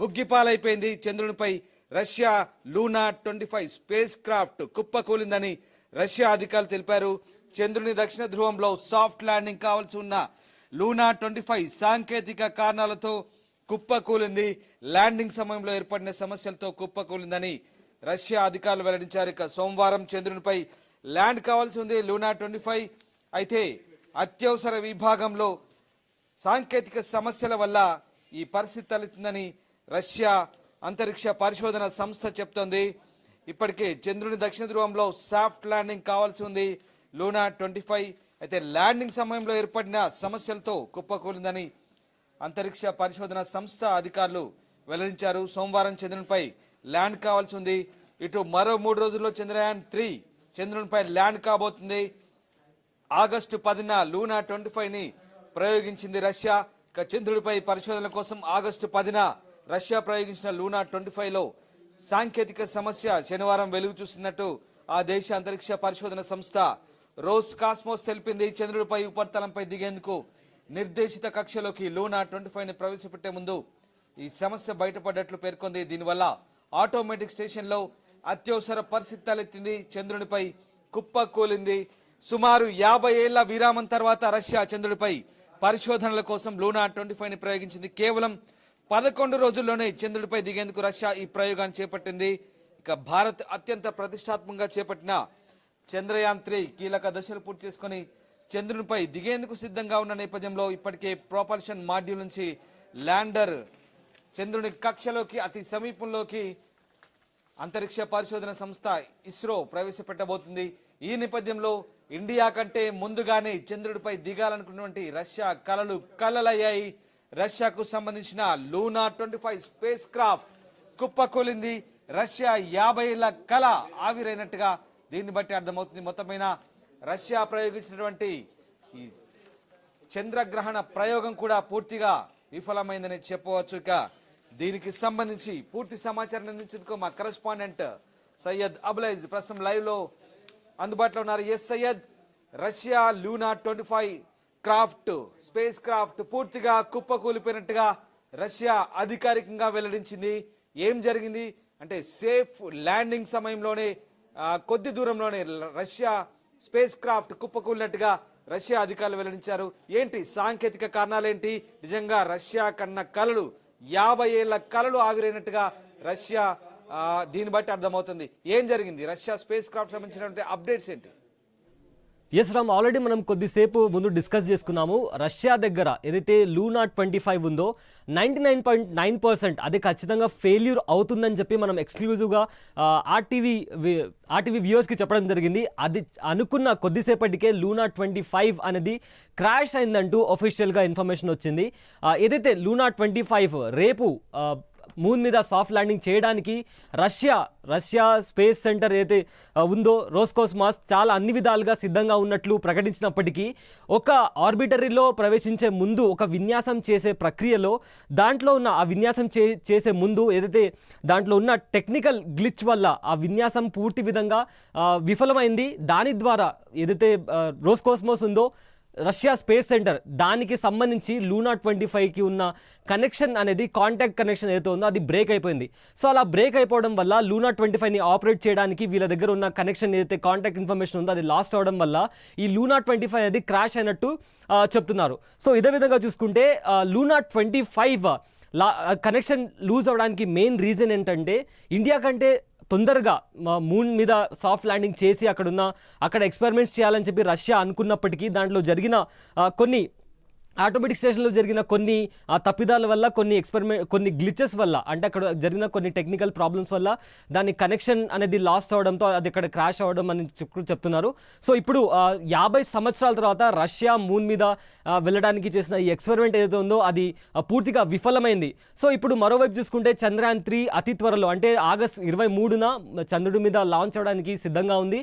బుగ్గిపాలైపోయింది. చంద్రునిపై Russia Luna 25 space craft కుప్పకూలిందని Russia అధికారులు తెలిపారు. చంద్రుని దక్షిణ ధ్రువంలో సాఫ్ట్ ల్యాండింగ్ కావాల్సి ఉన్న లూనా 25 సాంకేతిక కారణాలతో కుప్పకూలింది. ల్యాండింగ్ సమయంలో ఏర్పడిన సమస్యలతో కుప్పకూలిందని రష్యా అధికారులు వెల్లడించారు. ఇక సోమవారం చంద్రునిపై ల్యాండ్ కావాల్సి ఉంది లూనా 25. అయితే అత్యవసర విభాగంలో సాంకేతిక సమస్యల వల్ల ఈ పరిస్థితి తలెత్తిందని రష్యా అంతరిక్ష పరిశోధన సంస్థ చెప్తోంది. ఇప్పటికే చంద్రుని దక్షిణ ధ్రువంలో సాఫ్ట్ ల్యాండింగ్ కావాల్సి ఉంది లూనా 25. అయితే ల్యాండింగ్ సమయంలో ఏర్పడిన సమస్యలతో కుప్పకూలిందని అంతరిక్ష పరిశోధన సంస్థ అధికారులు వెల్లడించారు. సోమవారం చంద్రునిపై ల్యాండ్ కావాల్సి ఉంది. ఇటు మరో 3 రోజుల్లో చంద్రయాన్ 3 చంద్రునిపై ల్యాండ్ కాబోతుంది. ఆగస్టు 10న లూనా 25ని ప్రయోగించింది రష్యా. ఇక చంద్రుడిపై పరిశోధనల కోసం ఆగస్టు 10న రష్యా ప్రయోగించిన లూనా 25లో సాంకేతిక సమస్య శనివారం వెలుగు చూసినట్టు ఆ దేశ అంతరిక్ష పరిశోధన సంస్థ రోస్ కాస్మోస్ తెలిపింది. చంద్రుడిపై ఉపరితలంపై దిగేందుకు నిర్దేశిత కక్షలోకి లూనా 25ని ప్రవేశపెట్టే ముందు ఈ సమస్య బయటపడ్డట్లు పేర్కొంది. దీనివల్ల ఆటోమేటిక్ స్టేషన్లో అత్యవసర పరిస్థితి తలెత్తింది. చంద్రునిపై కుప్పకూలింది. సుమారు 50 ఏళ్ల విరామం తర్వాత రష్యా చంద్రుడిపై పరిశోధనల కోసం లూనా 25ని ప్రయోగించింది. కేవలం 11 రోజుల్లోనే చంద్రుడిపై దిగేందుకు రష్యా ఈ ప్రయోగాన్ని చేపట్టింది. ఇక భారత్ అత్యంత ప్రతిష్టాత్మకంగా చేపట్టిన చంద్రయాన్ 3 కీలక దశలు పూర్తి చేసుకుని చంద్రునిపై దిగేందుకు సిద్ధంగా ఉన్న నేపథ్యంలో ఇప్పటికే ప్రొపల్షన్ మాడ్యూల్ నుంచి ల్యాండర్ చంద్రుని కక్షలోకి అతి సమీపంలోకి అంతరిక్ష పరిశోధన సంస్థ ఇస్రో ప్రవేశపెట్టబోతుంది. ఈ నేపథ్యంలో ఇండియా కంటే ముందుగానే చంద్రుడిపై దిగాలనుకున్నటువంటి రష్యా కలలు కలలయ్యాయి. రష్యాకు సంబంధించిన లూనా 25 స్పేస్ క్రాఫ్ట్ కుప్పకూలింది. రష్యా 50 ఏళ్ల కళ ఆవిరైనట్టుగా దీన్ని బట్టి అర్థమవుతుంది. మొత్తమైన రష్యా ప్రయోగించినటువంటి ఈ చంద్రగ్రహణ ప్రయోగం కూడా పూర్తిగా విఫలమైందని చెప్పవచ్చు. ఇక దీనికి సంబంధించి పూర్తి సమాచారం అందించేందుకు మా కరెస్పాండెంట్ సయ్యద్ అబులైజ్ ప్రస్తుతం లైవ్ లో అందుబాటులో ఉన్నారు. S Syed, Russia Luna 25 craft spacecraft పూర్తిగా కుప్పకూలిపోయినట్టుగా రష్యా అధికారికంగా వెల్లడించింది. ఏం జరిగింది అంటే సేఫ్ ల్యాండింగ్ సమయంలోనే కొద్ది దూరంలోనే రష్యా స్పేస్ క్రాఫ్ట్ కుప్పకూలినట్టుగా రష్యా అధికారులు వెల్లడించారు. ఏంటి సాంకేతిక కారణాలేంటి? నిజంగా రష్యా కన్న కలలు 50 ఏళ్ల కలలు ఆవిరైనట్టుగా రష్యా దీన్ని బట్టి అర్థమవుతుంది. ఏం జరిగింది? రష్యా స్పేస్ క్రాఫ్ట్ సంబంధించినటువంటి అప్డేట్స్ ఏంటి? ఎస్ రామ్, ఆల్రెడీ మనం కొద్దిసేపు ముందు డిస్కస్ చేసుకున్నాము. రష్యా దగ్గర ఏదైతే లూనా 25 ఉందో 99.9% అది ఖచ్చితంగా ఫెయిల్యూర్ అవుతుందని చెప్పి మనం ఎక్స్క్లూజివ్గా ఆర్టీవీ వ్యూవర్స్కి చెప్పడం జరిగింది. అది అనుకున్న కొద్దిసేపటికే లూనా 25 అనేది క్రాష్ అయిందంటూ ఒఫీషియల్గా ఇన్ఫర్మేషన్ వచ్చింది. ఏదైతే లూనా 25 రేపు మూన్ మీద సాఫ్ట్ ల్యాండింగ్ చేయడానికి రష్యా స్పేస్ సెంటర్ ఏదైతే ఉందో రోస్కోస్మాస్ చాలా అన్ని విధాలుగా సిద్ధంగా ఉన్నట్లు ప్రకటించినప్పటికీ ఒక ఆర్బిటరీలో ప్రవేశించే ముందు ఒక విన్యాసం చేసే ప్రక్రియలో దాంట్లో ఉన్న ఆ విన్యాసం చేసే ముందు ఏదైతే దాంట్లో ఉన్న టెక్నికల్ గ్లిచ్ వల్ల ఆ విన్యాసం పూర్తి విధంగా విఫలమైంది. దాని ద్వారా ఏదైతే రోస్కోస్మాస్ ఉందో రష్యా స్పేస్ సెంటర్ దానికి సంబంధించి లూనా 25కి ఉన్న కనెక్షన్ అనేది కాంటాక్ట్ కనెక్షన్ ఏదైతే ఉందో అది బ్రేక్ అయిపోయింది. సో అలా బ్రేక్ అయిపోవడం వల్ల లూనా 25ని ఆపరేట్ చేయడానికి వీళ్ళ దగ్గర ఉన్న కనెక్షన్ ఏదైతే కాంటాక్ట్ ఇన్ఫర్మేషన్ ఉందో అది లాస్ట్ అవడం వల్ల ఈ లూనా 25 అనేది క్రాష్ అయినట్టు చెప్తున్నారు. సో ఇదే విధంగా చూసుకుంటే లూనా 25 కనెక్షన్ లూజ్ అవ్వడానికి మెయిన్ రీజన్ ఏంటంటే ఇండియా కంటే తొందరగా మూన్ మీద సాఫ్ట్ ల్యాండింగ్ చేసి అక్కడ ఎక్స్పెరిమెంట్స్ చేయాలని చెప్పి రష్యా అనుకున్నప్పటికీ దాంట్లో జరిగిన కొన్ని ఆటోమేటిక్ స్టేషన్లో జరిగిన కొన్ని తప్పిదాల వల్ల కొన్ని గ్లిచెస్ వల్ల అంటే అక్కడ జరిగిన కొన్ని టెక్నికల్ ప్రాబ్లమ్స్ వల్ల దాని కనెక్షన్ అనేది లాస్ట్ అవడంతో అది అక్కడ క్రాష్ అవ్వడం అని చెప్తున్నారు. సో ఇప్పుడు 50 సంవత్సరాల తర్వాత రష్యా మూన్ మీద వెళ్ళడానికి చేసిన ఈ ఎక్స్పెరిమెంట్ ఏదైతే ఉందో అది పూర్తిగా విఫలమైంది. సో ఇప్పుడు మరోవైపు చూసుకుంటే చంద్రయాన్ 3 అతి త్వరలో అంటే ఆగస్టు 23న చంద్రుడి మీద లాంచ్ అవడానికి సిద్ధంగా ఉంది.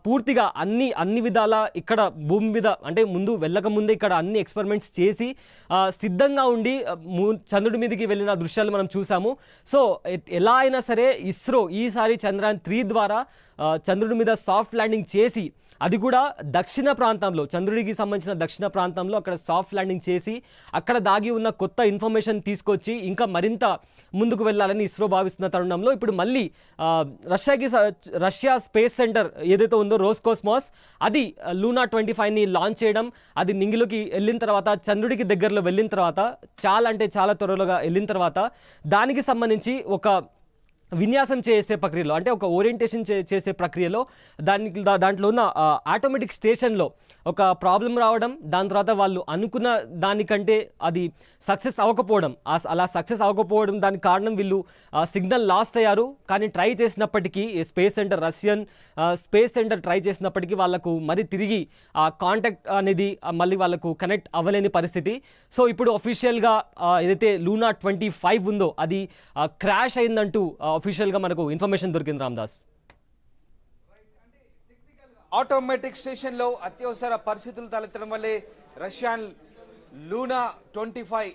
పూర్తిగా అన్ని విధాల ఇక్కడ భూమి మీద అంటే ముందు వెళ్ళక ముందే ఇక్కడ అన్ని ఎక్స్పెరిమెంట్స్ చేసి సిద్ధంగా ఉండి చంద్రుడి మీదకి వెళ్ళిన దృశ్యాలు మనం చూసాము. సో ఎలా అయినా సరే ఇస్రో ఈసారి చంద్రయాన్ 3 ద్వారా చంద్రుడి మీద సాఫ్ట్ ల్యాండింగ్ చేసి అది కూడా దక్షిణ ప్రాంతంలో, చంద్రుడికి సంబంధించిన దక్షిణ ప్రాంతంలో అక్కడ సాఫ్ట్ ల్యాండింగ్ చేసి అక్కడ దాగి ఉన్న కొత్త ఇన్ఫర్మేషన్ తీసుకొచ్చి ఇంకా మరింత ముందుకు వెళ్ళాలని ఇస్రో భావిస్తున్న తరుణంలో ఇప్పుడు మళ్ళీ రష్యా స్పేస్ సెంటర్ ఏదైతే ఉందో రోస్కోస్మాస్, అది లూనా 25ని లాంచ్ చేయడం, అది నింగిలోకి వెళ్ళిన తర్వాత చంద్రుడికి దగ్గరలో వెళ్ళిన తర్వాత చాలా త్వరలోగా వెళ్ళిన తర్వాత దానికి సంబంధించి ఒక విన్యాసం చేసే ప్రక్రియలో, అంటే ఒక ఓరియంటేషన్ చేసే ప్రక్రియలో దాంట్లో ఉన్న ఆటోమేటిక్ స్టేషన్లో ఒక ప్రాబ్లం రావడం, దాని తర్వాత వాళ్ళు అనుకున్న దానికంటే అది సక్సెస్ అవ్వకపోవడం, అలా సక్సెస్ అవ్వకపోవడం దానికి కారణం వీళ్ళు సిగ్నల్ లాస్ట్ అయ్యారు. కానీ ట్రై చేసినప్పటికీ రష్యన్ స్పేస్ సెంటర్ ట్రై చేసినప్పటికీ వాళ్ళకు మరి తిరిగి ఆ కాంటాక్ట్ అనేది మళ్ళీ వాళ్ళకు కనెక్ట్ అవ్వలేని పరిస్థితి. సో ఇప్పుడు అఫీషియల్గా ఏదైతే లూనా 25 ఉందో అది క్రాష్ అయిందంటూ అఫీషియల్గా మనకు ఇన్ఫర్మేషన్ దొరికింది రామ్దాస్. ఆటోమేటిక్ స్టేషన్లో అత్యవసర పరిస్థితులు తలెత్తడం వల్లే రష్యన్ లూనా 25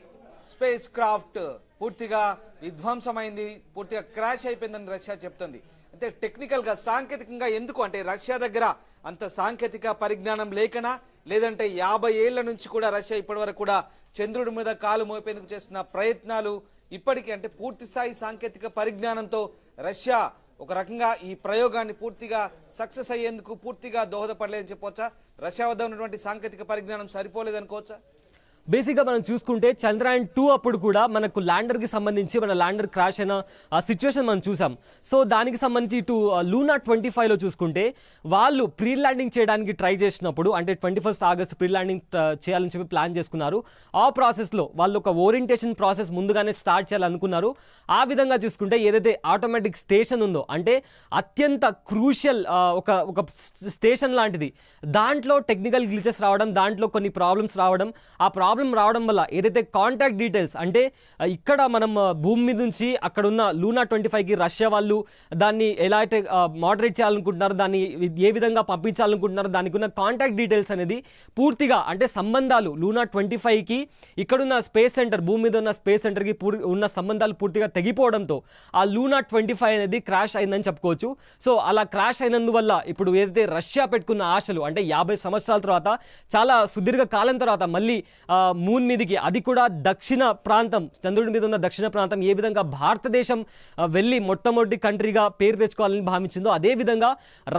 స్పేస్ క్రాఫ్ట్ పూర్తిగా విధ్వంసమైంది, పూర్తిగా క్రాష్ అయిపోయిందని రష్యా చెప్తుంది. అంటే టెక్నికల్గా సాంకేతికంగా ఎందుకు అంటే రష్యా దగ్గర అంత సాంకేతిక పరిజ్ఞానం లేకనా, లేదంటే 50 ఏళ్ల నుంచి కూడా రష్యా ఇప్పటివరకు కూడా చంద్రుడి మీద కాలు మోపేందుకు చేస్తున్న ప్రయత్నాలు ఇప్పటికీ అంటే పూర్తి స్థాయి సాంకేతిక పరిజ్ఞానంతో రష్యా ఒక రకంగా ఈ ప్రయోగాన్ని పూర్తిగా సక్సెస్ అయ్యేందుకు పూర్తిగా దోహదపడలేదని చెప్పవచ్చా? రష్యా వద్ద ఉన్నటువంటి సాంకేతిక పరిజ్ఞానం సరిపోలేదనుకోవచ్చా? బేసిక్గా మనం చూసుకుంటే చంద్రయాన్ 2 అప్పుడు కూడా మనకు ల్యాండర్కి సంబంధించి మన ల్యాండర్ క్రాష్ అయిన ఆ సిచ్యువేషన్ మనం చూసాం. సో దానికి సంబంధించి ఇటు లూనా 25లో చూసుకుంటే వాళ్ళు ప్రీ ల్యాండింగ్ చేయడానికి ట్రై చేసినప్పుడు, అంటే 21 ఆగస్ట్ ప్రీ ల్యాండింగ్ చేయాలని చెప్పి ప్లాన్ చేసుకున్నారు. ఆ ప్రాసెస్లో వాళ్ళు ఒక ఓరియంటేషన్ ప్రాసెస్ ముందుగానే స్టార్ట్ చేయాలనుకున్నారు. ఆ విధంగా చూసుకుంటే ఏదైతే ఆటోమేటిక్ స్టేషన్ ఉందో, అంటే అత్యంత క్రూషియల్ ఒక స్టేషన్ లాంటిది, దాంట్లో టెక్నికల్ గ్లిచెస్ రావడం, దాంట్లో కొన్ని ప్రాబ్లమ్స్ రావడం, ఆ ప్రాబ్లం రావడం వల్ల ఏదైతే కాంటాక్ట్ డీటెయిల్స్, అంటే ఇక్కడ మనం భూమి మీద నుంచి అక్కడ ఉన్న లూనా 25కి రష్యా వాళ్ళు దాన్ని ఎలా అయితే మోడరేట్ చేయాలనుకుంటున్నారు, దాన్ని ఏ విధంగా పంపించాలనుకుంటున్నారు, దానికి ఉన్న కాంటాక్ట్ డీటెయిల్స్ అనేది పూర్తిగా, అంటే సంబంధాలు లూనా 25కి ఇక్కడున్న స్పేస్ సెంటర్, భూమి మీద ఉన్న స్పేస్ సెంటర్కి ఉన్న సంబంధాలు పూర్తిగా తెగిపోవడంతో ఆ లూనా 25 అనేది క్రాష్ అయిందని చెప్పుకోవచ్చు. సో అలా క్రాష్ అయినందువల్ల ఇప్పుడు ఏదైతే రష్యా పెట్టుకున్న ఆశలు, అంటే 50 సంవత్సరాల తర్వాత, చాలా సుదీర్ఘ కాలం తర్వాత మళ్ళీ మూన్ మీదకి, అది కూడా దక్షిణ ప్రాంతం, చంద్రుడి మీద ఉన్న దక్షిణ ప్రాంతం ఏ విధంగా భారతదేశం వెళ్ళి మొట్టమొదటి కంట్రీగా పేరు తెచ్చుకోవాలని భావించిందో, అదేవిధంగా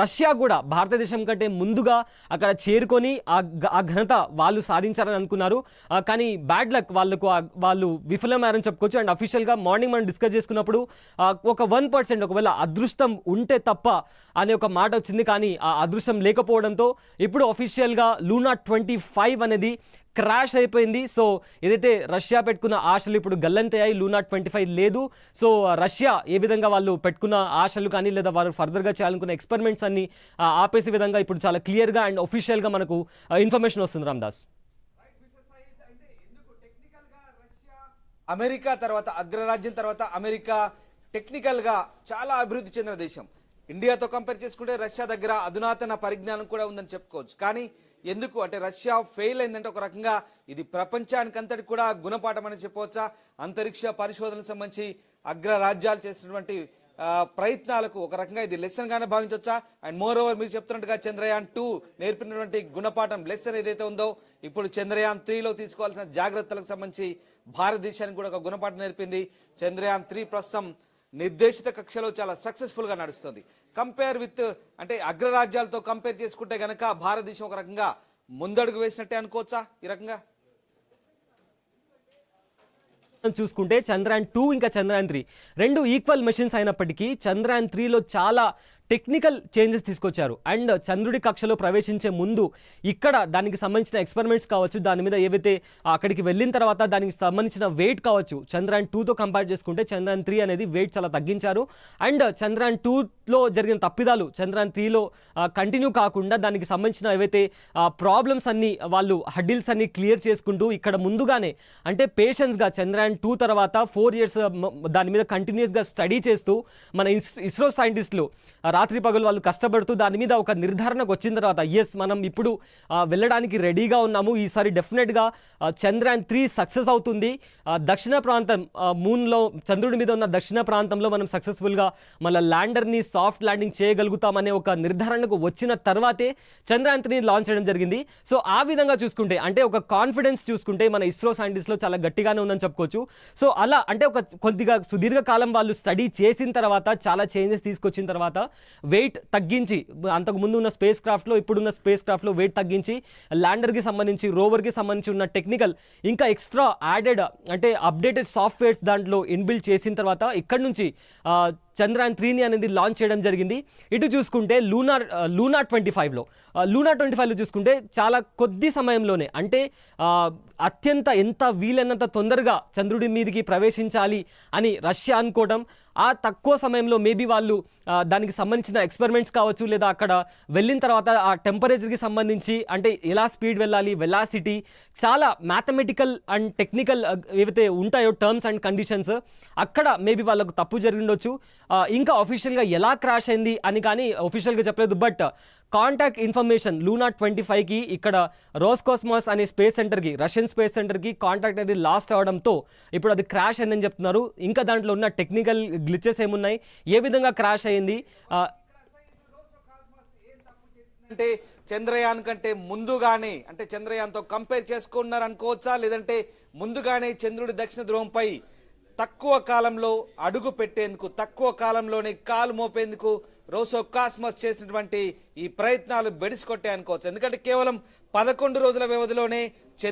రష్యా కూడా భారతదేశం కంటే ముందుగా అక్కడ చేరుకొని ఆ ఘనత వాళ్ళు సాధించారని అనుకున్నారు. కానీ బ్యాడ్ లక్, వాళ్ళు విఫలమయ్యారని చెప్పుకోవచ్చు. అండ్ అఫీషియల్గా మార్నింగ్ మనం డిస్కస్ చేసుకున్నప్పుడు ఒక 1% ఒకవేళ అదృష్టం ఉంటే తప్ప అనే ఒక మాట వచ్చింది. కానీ ఆ అదృష్టం లేకపోవడంతో ఇప్పుడు అఫీషియల్గా లూనా 25 అనేది క్రాష్ అయిపోయింది. సో ఏదైతే రష్యా పెట్టుకున్న ఆశలు ఇప్పుడు గల్లంతయ్యాయి, లూనా 25 లేదు. సో రష్యా ఏ విధంగా వాళ్ళు పెట్టుకున్న ఆశలు కానీ, లేదా వారు ఫర్దర్గా చేయాలనుకున్న ఎక్స్పెరిమెంట్స్ అన్ని ఆపేసే విధంగా ఇప్పుడు చాలా క్లియర్గా అండ్ ఒఫీషియల్గా మనకు ఇన్ఫర్మేషన్ వస్తుంది రామ్దాస్. అమెరికా తర్వాత, అగ్రరాజ్యం తర్వాత అమెరికా టెక్నికల్గా చాలా అభివృద్ధి చెందిన దేశం. ఇండియాతో కంపేర్ చేసుకుంటే రష్యా దగ్గర అధునాతన పరిజ్ఞానం కూడా ఉందని చెప్పుకోవచ్చు. కానీ ఎందుకు అంటే రష్యా ఫెయిల్ అయిందంటే ఒక రకంగా ఇది ప్రపంచానికంతటి కూడా గుణపాఠం అని చెప్పవచ్చా? అంతరిక్ష పరిశోధనకు సంబంధించి అగ్రరాజ్యాలు చేసినటువంటి ప్రయత్నాలకు ఒక రకంగా ఇది లెసన్ గానే భావించవచ్చా? అండ్ మోర్ ఓవర్ మీరు చెప్తున్నట్టుగా చంద్రయాన్ 2 నేర్పినటువంటి గుణపాఠం లెసన్ ఏదైతే ఉందో, ఇప్పుడు చంద్రయాన్ 3లో తీసుకోవాల్సిన జాగ్రత్తలకు సంబంధించి భారతదేశానికి కూడా ఒక గుణపాఠం నేర్పింది. చంద్రయాన్ 3 ప్రస్తుతం నిర్దేశిత కక్షలో చాలా సక్సెస్ఫుల్ గా నడుస్తుంది. కంపేర్ విత్ అంటే అగ్రరాజ్యాలతో కంపేర్ చేసుకుంటే గనక భారతదేశం ఒక రకంగా ముందడుగు వేసినట్టే అనుకోవచ్చా? ఈ రకంగా చూసుకుంటే చంద్రయాన్ 2 ఇంకా చంద్రయాన్ 3 రెండు ఈక్వల్ మెషిన్స్ అయినప్పటికీ చంద్రయాన్ 3లో చాలా టెక్నికల్ చేంజెస్ తీసుకొచ్చారు. అండ్ చంద్రుడి కక్షలో ప్రవేశించే ముందు ఇక్కడ దానికి సంబంధించిన ఎక్స్పెరిమెంట్స్ కావచ్చు, దాని మీద ఏవైతే అక్కడికి వెళ్ళిన తర్వాత దానికి సంబంధించిన వెయిట్ కావచ్చు, చంద్రయాన్ 2తో కంపేర్ చేసుకుంటే చంద్రయాన్ 3 అనేది వెయిట్ చాలా తగ్గించారు. అండ్ చంద్రయాన్ 2లో జరిగిన తప్పిదాలు చంద్రయాన్ 3లో కంటిన్యూ కాకుండా దానికి సంబంధించిన ఏవైతే ప్రాబ్లమ్స్ అన్ని, వాళ్ళు హడ్డిల్స్ అన్ని క్లియర్ చేసుకుంటూ ఇక్కడ ముందుగానే, అంటే పేషెన్స్గా చంద్రయాన్ 2 తర్వాత 4 years దాని మీద కంటిన్యూస్గా స్టడీ చేస్తూ మన ఇస్రో సైంటిస్టులు రాత్రి పగలు వాళ్ళు కష్టపడుతూ దాని మీద ఒక నిర్ధారణకు వచ్చిన తర్వాత ఎస్ మనం ఇప్పుడు వెళ్ళడానికి రెడీగా ఉన్నాము, ఈసారి డెఫినెట్గా చంద్రయాన్ 3 సక్సెస్ అవుతుంది, దక్షిణ ప్రాంతం మూన్లో చంద్రుడి మీద ఉన్న దక్షిణ ప్రాంతంలో మనం సక్సెస్ఫుల్గా మళ్ళీ ల్యాండర్ని సాఫ్ట్ ల్యాండింగ్ చేయగలుగుతామనే ఒక నిర్ధారణకు వచ్చిన తర్వాతే చంద్రయాన్ 3 లాంచ్ చేయడం జరిగింది. సో ఆ విధంగా చూసుకుంటే అంటే ఒక కాన్ఫిడెన్స్ చూసుకుంటే మన ఇస్రో సైంటిస్ట్లో చాలా గట్టిగానే ఉందని చెప్పుకోవచ్చు. సో అలా అంటే ఒక కొద్దిగా సుదీర్ఘకాలం వాళ్ళు స్టడీ చేసిన తర్వాత చాలా చేంజెస్ తీసుకొచ్చిన తర్వాత వెయిట్ తగ్గించి అంతకుముందు ఉన్న స్పేస్ క్రాఫ్ట్లో ఇప్పుడున్న స్పేస్ క్రాఫ్ట్లో వెయిట్ తగ్గించి ల్యాండర్కి సంబంధించి రోవర్కి సంబంధించి ఉన్న టెక్నికల్ ఇంకా ఎక్స్ట్రా యాడెడ్ అంటే అప్డేటెడ్ సాఫ్ట్వేర్స్ దాంట్లో ఇన్బిల్డ్ చేసిన తర్వాత ఇక్కడ నుంచి చంద్రయాన్ 3ని అనేది లాంచ్ చేయడం జరిగింది. ఇటు చూసుకుంటే లూనా 25లో చూసుకుంటే చాలా కొద్ది సమయంలోనే అంటే అత్యంత ఎంత వీలైనంత తొందరగా చంద్రుడి మీదకి ప్రవేశించాలి అని రష్యా అనుకోవడం, ఆ తక్కువ సమయంలో మేబీ వాళ్ళు దానికి సంబంధించిన ఎక్స్పెరిమెంట్స్ కావచ్చు లేదా అక్కడ వెళ్ళిన తర్వాత ఆ టెంపరేచర్కి సంబంధించి అంటే ఎలా స్పీడ్ వెళ్ళాలి, వెలాసిటీ, చాలా మ్యాథమెటికల్ అండ్ టెక్నికల్ ఏవైతే ఉంటాయో టర్మ్స్ అండ్ కండిషన్స్ అక్కడ మేబీ వాళ్ళకు తప్పు జరిగిండొచ్చు. ఇంకా అఫీషియల్గా ఎలా క్రాష్ అయింది అని కానీ అఫీషియల్గా చెప్పలేదు. బట్ కాంటాక్ట్ ఇన్ఫర్మేషన్ లూనా 25కి ఇక్కడ రోస్కాస్మాస్ అనే స్పేస్ సెంటర్కి రష్యన్ స్పేస్ సెంటర్కి కాంటాక్ట్ అనేది లాస్ట్ అవడంతో ఇప్పుడు అది క్రాష్ అయిందని చెప్తున్నారు. ఇంకా దాంట్లో ఉన్న టెక్నికల్ గ్లిచెస్ ఏమున్నాయి, ఏ విధంగా క్రాష్ అయింది, అంటే చంద్రయాన్ కంటే ముందుగానే అంటే చంద్రయాన్తో కంపేర్ చేసుకున్నారు అనుకోవచ్చా, లేదంటే ముందుగానే చంద్రుడి దక్షిణ ధ్రువంపై తక్కువ కాలంలో అడుగు పెట్టేందుకు తక్కువ కాలంలోనే కాలు మోపేందుకు రోసోకాస్మస్ చేసినటువంటి ఈ ప్రయత్నాలు బెడిసి కొట్టాయి అనుకోవచ్చు. ఎందుకంటే కేవలం 11 రోజుల వ్యవధిలోనే